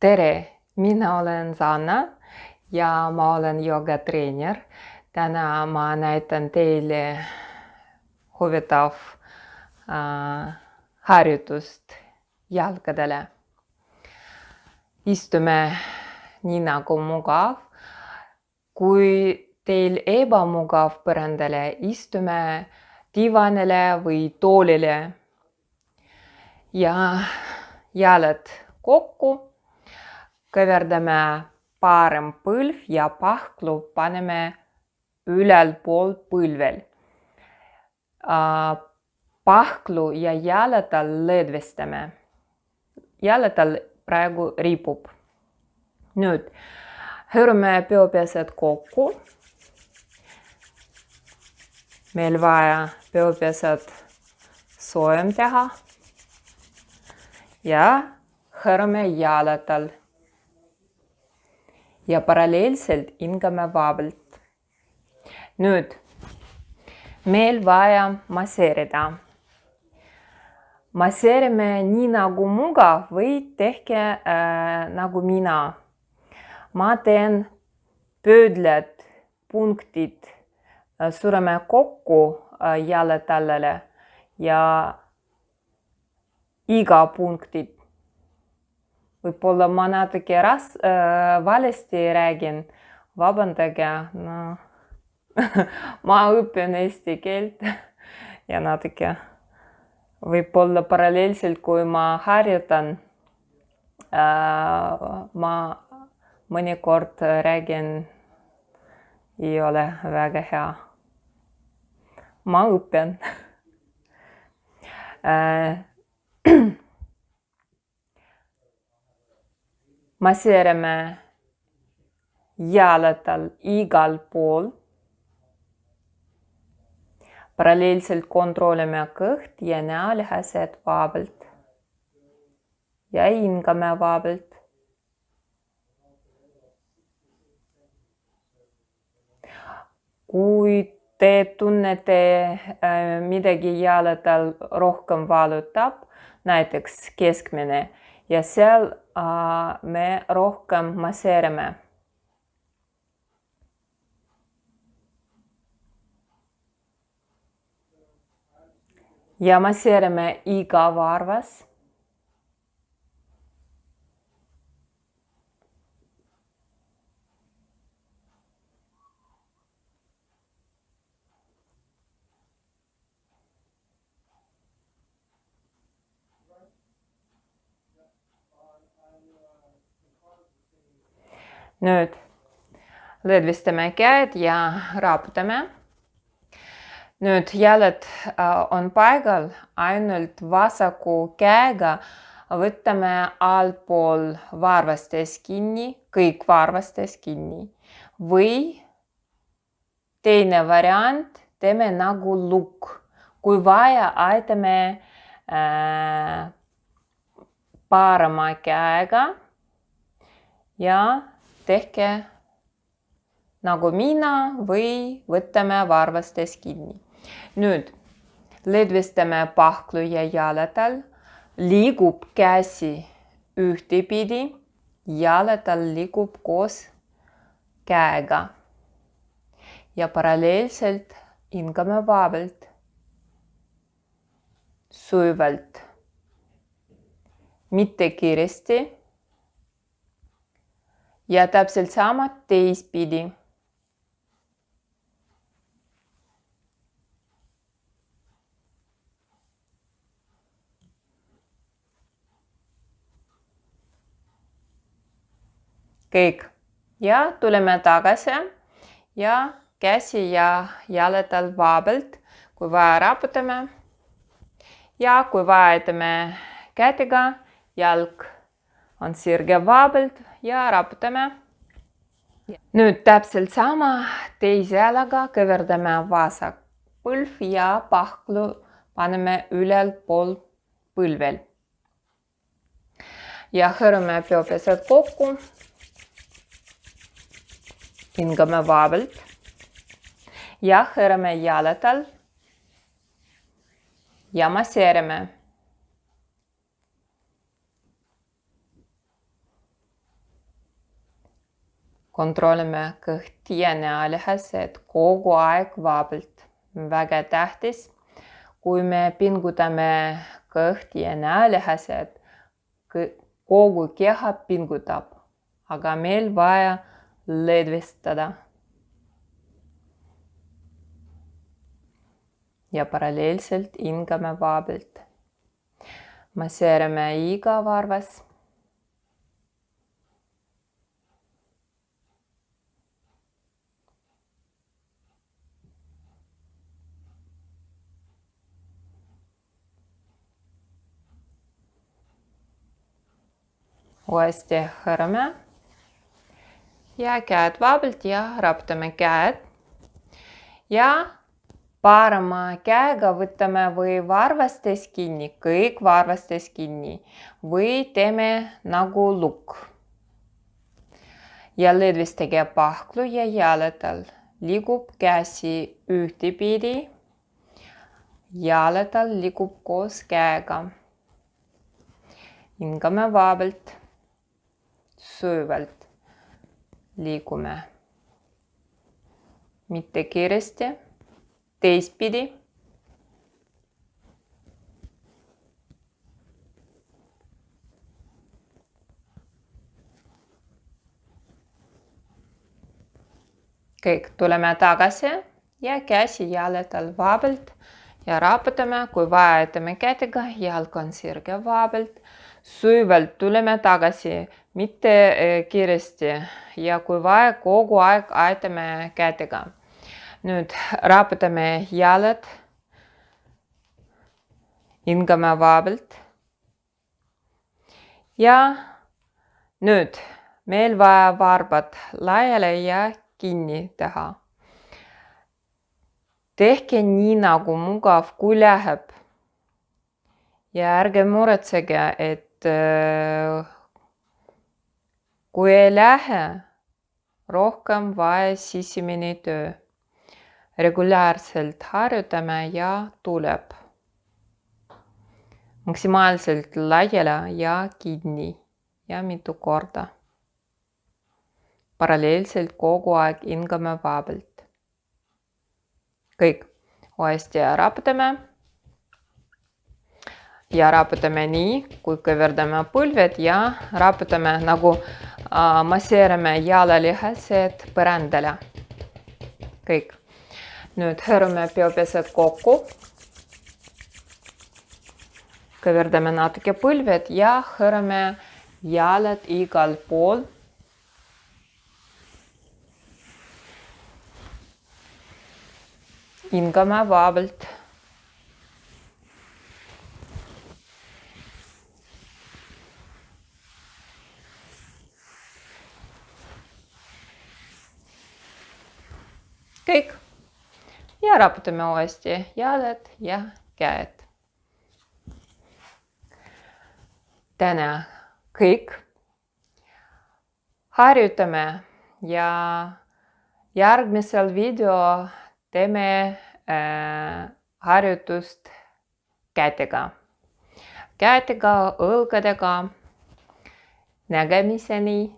Tere, mina olen Sanna ja ma olen joogatreener. Täna ma näitan teile huvitav harjutust jalgadele. Istume nii nagu mugav. Kui teil ebamugav põrandale, istume divanile või toolile ja jalad kokku. Kõverdame parem põlv ja pahklu paneme ülalpool põlvel. Pahklu ja jalatal lõdvestame. Jalatal praegu ripub. Nüüd hõõrume peopesed kokku. Meil vaja peopesed soojem teha. Ja hõõrume jalatal. Ja paralleelselt hingame vabalt. Nüüd meil vaja masseerida. Masseerime nii nagu mugav või tehke nagu mina. Ma teen pöödlad, punktid, sureme kokku jalatallele ja iga punktit. Võib-olla ma natuke valesti räägin, vabandage, ma õpin eesti keelt ja natuke võib-olla paralleelselt, kui ma harjutan, ma mõnikord räägin, ei ole väga hea. Ma õpin. Masseerime jalatal igal pool. Paralleelselt kontrollime kõht ja näolihased vabalt. Ja hingame vabalt. Kui te tunnete midagi jalatal rohkem valutab, näiteks keskmine, ja seal me rohkem masseerime. Ja masseerime iga varvas. Nüüd lõdvestame käed ja raputame. Nüüd jalad on paigal, ainult vasaku käega võtame allpool varvastes kinni, kõik varvastes kinni. Või teine variant, teeme nagu lukk. Kui vaja, aitame parema käega ja tehke nagu mina või võtame varvastes kinni. Nüüd lõdvestame pahklu ja jalatal. Liigub käsi ühtepidi, jalatal liigub koos käega. Ja paralleelselt hingame vabalt, sujuvalt, mitte kiiresti. Ja täpselt sama teistpidi. Kõik. Ja tuleme tagasi ja käsi ja jalatal vabalt, kui vaja raputame. Ja kui vaja aitame kätega, jalg on sirge vabalt ja raputame. Nüüd täpselt sama teise jalaga kõverdame vasak põlv ja pahklu paneme ülalpool põlvel. Ja hõõrume peopesed kokku. Hingame vabalt ja hõõrume jalatal ja masseerime. kontrollime kõht ja näolihased kogu aeg vabalt. Väga tähtis, kui me pingutame kõht ja näolihased, kogu keha pingutab, aga meil vaja lõdvestada. Ja paralleelselt hingame vabalt. Masseerime iga varvas. Uuesti hõõrame ja käed vabalt ja raputame käed ja parema käega võtame või varvastes kinni, kõik varvastes kinni või teeme nagu lukk. Ja lõdvestage pahklu ja jaladel. Liigub käsi ühtepidi, jaladel liigub koos käega. Hingame vabalt. Sujuvalt liigume, mitte kiiresti, teistpidi. Kõik, tuleme tagasi ja käsi jaladel vabalt ja raputame, kui vajatame kätega, jalg on sirge vabalt. Sujuvalt tuleme tagasi, mitte kiiresti ja kui vaja, kogu aeg aitame kätega. Nüüd raputame jalad, hingame vabalt. Ja nüüd meil vaja varbad laiali ja kinni teha. Tehke nii nagu mugav, kui läheb. Ja ärge muretsege, et kui ei lähe, rohkem vaja sisemine töö. Regulaarselt harjutame ja tuleb. Maksimaalselt laiali ja kinni ja mitu korda. Paralleelselt kogu aeg hingame vabalt. Kõik, uuesti raputame. Ja raputame nii, kui kõverdame põlved ja raputame nagu masseerime jalalihased põrandale. Kõik. Nüüd hõõrume peopesed kokku. Kõverdame natuke põlved ja hõõrume jalad igal pool. Hingame vabalt. Kõik. Ja raputame uuesti jalad ja käed. Täna kõik. Harjutame ja järgmisel video teeme harjutust kätega. Kätega, õlgadega. Nägemiseni.